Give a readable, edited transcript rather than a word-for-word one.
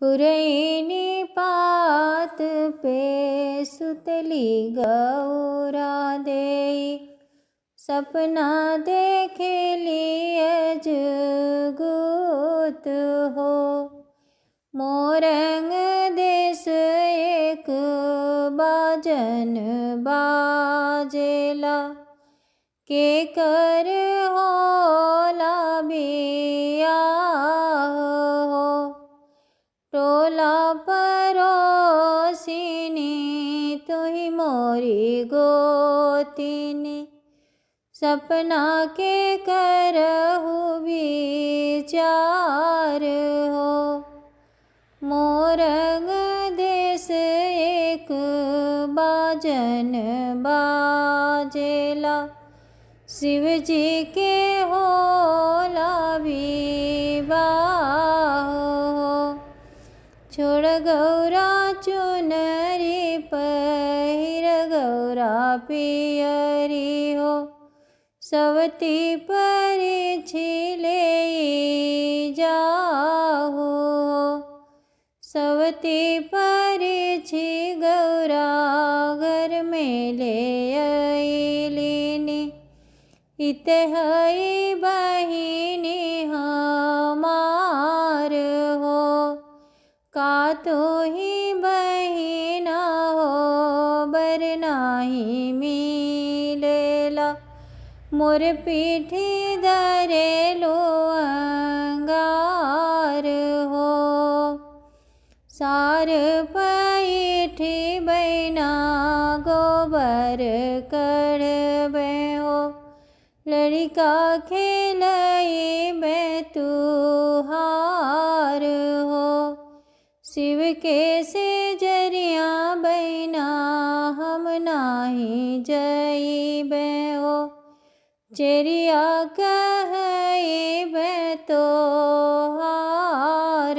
पुरैनी पात पे सुतली गौरा देई, सपना देखेली अजगुत हो। मोरंग देश एक बाजन बाजेला, के कर होला बियाह हो। टोला परोसिनी तुही मोरी गोतिनी, सपना के करहु विचार हो। मोरंग देश एक बाजन बाजेला, शिव जी के होला विवाह हो। छोड़ गौरा चुनरी पहिर गौरा पियरी हो, सवती परिछिले जाहु हो। सवती परिछि गौरा घर में ले अइलिनी, इत हई बहिनी हमार हो। का तोही बहिना हो बर नाही मिलेला, मोर पीठी धरेलो अंगार हो। सार पैठी बैना गोबर कढ़बे हो, लड़िका खेलई में तुहार हो। शिव के से जरिया बैना हम नाही जइबे हो, चेरिया कहइबे तोहार